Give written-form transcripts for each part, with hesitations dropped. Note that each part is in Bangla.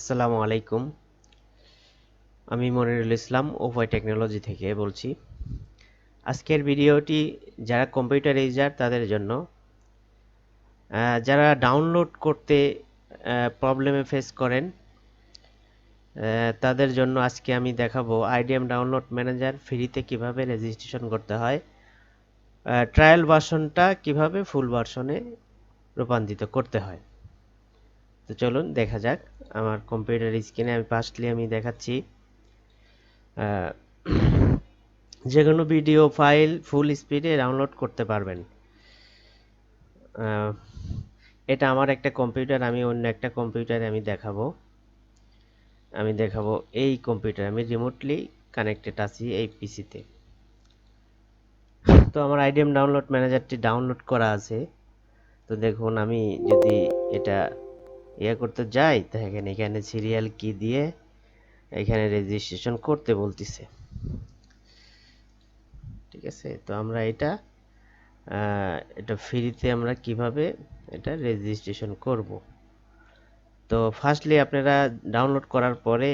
আসসালামু আলাইকুম। আমি মনিরুল ইসলাম ওভাই টেকনোলজি থেকে বলছি। আজকের ভিডিওটি যারা কম্পিউটার ইউজার তাদের জন্য, যারা ডাউনলোড করতে প্রবলেমে ফেস করেন তাদের জন্য আজকে আমি দেখাবো আইডিএম ডাউনলোড ম্যানেজার ফ্রিতে কিভাবে রেজিস্ট্রেশন করতে হয়, ট্রায়াল ভার্সনটা কিভাবে ফুল ভার্সনে রূপান্তরিত করতে হয়। তো চলুন দেখা যাক। আমার কম্পিউটার স্ক্রিনে আমি দেখাচ্ছি। যে কোনো ভিডিও ফাইল ফুল স্পিডে ডাউনলোড করতে পারবেন। এটা আমার একটা কম্পিউটার, আমি অন্য একটা কম্পিউটারে দেখাবো এই কম্পিউটার, আমি রিমোটলি কানেক্টেড আছি এই পিসিতে। তো আমার আইডিএম ডাউনলোড ম্যানেজারটি ডাউনলোড করা আছে। তো দেখুন, আমি যদি এটা করতে যাই, তো এখানে সিরিয়াল কি দিয়ে এখানে রেজিস্ট্রেশন করতে বলতেছে। ঠিক আছে, তো আমরা এটা ফ্রিতে আমরা কিভাবে এটা রেজিস্ট্রেশন করব। তো ফার্স্টলি আপনারা ডাউনলোড করার পরে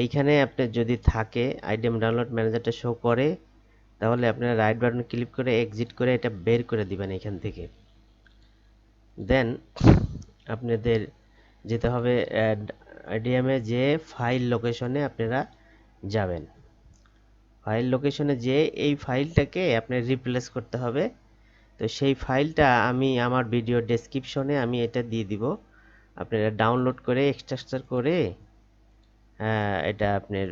এইখানে আপনার যদি থাকে আইডিএম ডাউনলোড ম্যানেজারটা শো করে, তাহলে আপনারা রাইট বাটন ক্লিক করে এক্সিট করে এটা বের করে দিবেন এখান থেকে। দেন আপনাদের যেতে হবে আইডিএম এ, যে ফাইল লোকেশনে আপনারা যাবেন। ফাইল লোকেশনে যে এই ফাইলটাকে আপনার রিপ্লেস করতে হবে। তো সেই ফাইলটা আমি আমার ভিডিও ডেসক্রিপশনে আমি এটা দিয়ে দিব। আপনারা ডাউনলোড করে এক্সট্রাক্ট করে এটা আপনার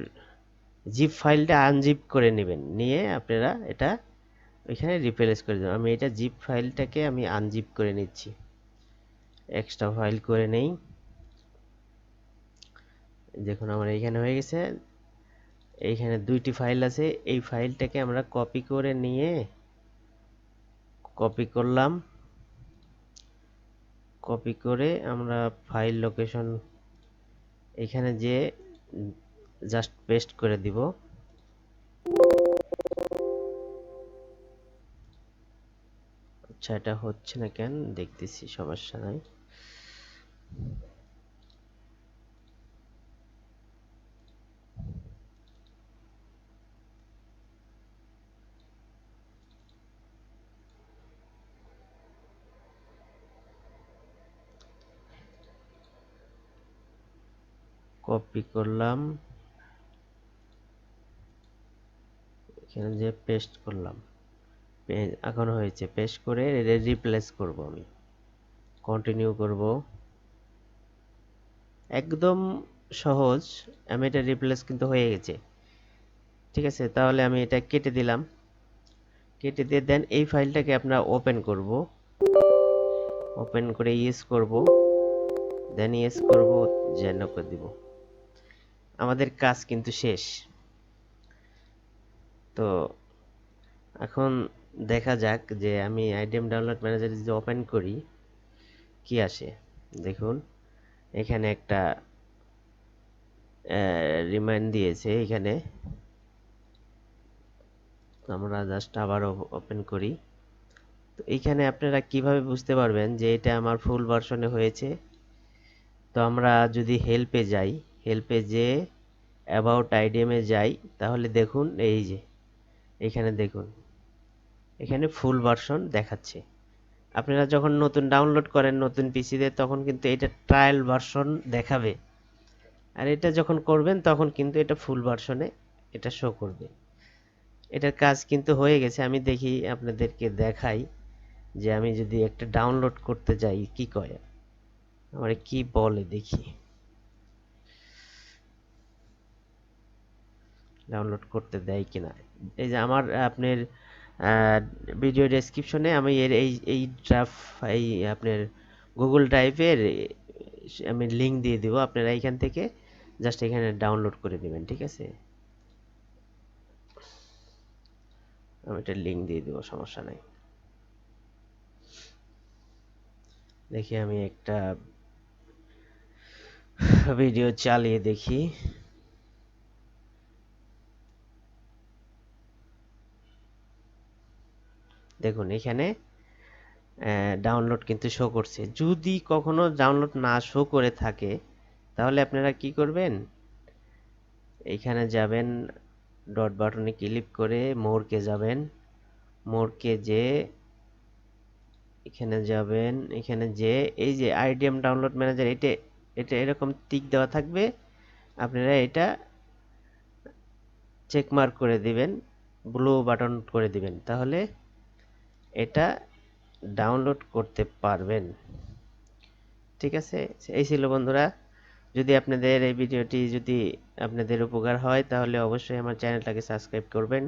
জিপ ফাইলটা আনজিপ করে নেবেন, নিয়ে আপনারা এটা ওইখানে রিপ্লেস করে দেবেন। আমি এটা জিপ ফাইলটাকে আমি আনজিপ করে নিচ্ছি, এক্সট্রা ফাইল করে নেই। দেখুন আমার এইখানে হয়ে গেছে। এইখানে দুইটি ফাইল আছে, এই ফাইলটাকে আমরা কপি করে নিয়ে কপি করে আমরা ফাইল লোকেশন এখানে যে জাস্ট পেস্ট করে দিব। আচ্ছা, এটা হচ্ছে না কেন দেখতেছি, সমস্যা নাই। কপি করলাম, এখানে যে পেস্ট করলাম, এখন হয়েছে। পেস্ট করে রিপ্লেস করব, আমি কন্টিনিউ করব। একদম সহজ, আমি এটা রিপ্লেস কিন্তু হয়ে গেছে। ঠিক আছে, তাহলে আমি এটা কেটে দিলাম। কেটে দিয়ে দেন এই ফাইলটাকে আপনারা ওপেন করব, ওপেন করে ইয়েস করব, দেন ইয়েস করব, যেন করে দিব। আমাদের কাজ কিন্তু শেষ। তো এখন দেখা যাক যে আমি আইডিএম ডাউনলোড ম্যানেজার যদি ওপেন করি কি আসে। দেখুন এখানে একটা রিমাইন্ড দিয়েছে। এখানে আমরা জাস্ট আবার ওপেন করি। তো এইখানে আপনারা কিভাবে বুঝতে পারবেন যে এটা আমার ফুল ভার্সনে হয়েছে। তো আমরা যদি হেল্পে যাই, হেল্পে যে অ্যাবাউট আইডিএম এ যাই, তাহলে দেখুন এই যে এখানে দেখুন, এখানে ফুল ভার্সন দেখাচ্ছে। আপনারা যখন নতুন ডাউনলোড করেন নতুন পিসিতে, তখন কিন্তু এটা ট্রায়াল ভার্সন দেখাবে। আর এটা যখন করবেন তখন কিন্তু এটা ফুল ভার্সনে এটা শো করবে। এটার কাজ কিন্তু হয়ে গেছে। আমি দেখি, আপনাদেরকে দেখাই যে আমি যদি একটা ডাউনলোড করতে যাই কি কয়, আমার কি বলে দেখি। ডাউনলোড করতে দেয় কিনা। এই যে আমার আপনার ভিডিও ডেসক্রিপশনে আমি এর এই এই আপনার গুগল ড্রাইভের আমি লিংক দিয়ে দিব। আপনারা এইখান থেকে জাস্ট এখানে ডাউনলোড করে দিবেন। ঠিক আছে, আমি এটা লিংক দিয়ে দিব, সমস্যা নাই। দেখি আমি একটা ভিডিও চালিয়ে দেখি। দেখুন এখানে ডাউনলোড কিন্তু শো করছে। যদি কখনো ডাউনলোড না শো করে থাকে, তাহলে আপনারা কি করবেন, এইখানে যাবেন, ডট বাটনে ক্লিক করে মোরকে যাবেন, মোরকে যে এখানে যাবেন, এখানে যে এই যে আইডিএম ডাউনলোড ম্যানেজার, এটা এটা এরকম টিক দেওয়া থাকবে, আপনারা এটা চেক মার্ক করে দিবেন, ব্লু বাটন করে দিবেন, তাহলে এটা ডাউনলোড করতে পারবেন। ঠিক আছে, এই ছিল বন্ধুরা। যদি আপনাদের এই ভিডিওটি যদি আপনাদের উপকার হয় তাহলে অবশ্যই আমার চ্যানেলটাকে সাবস্ক্রাইব করবেন।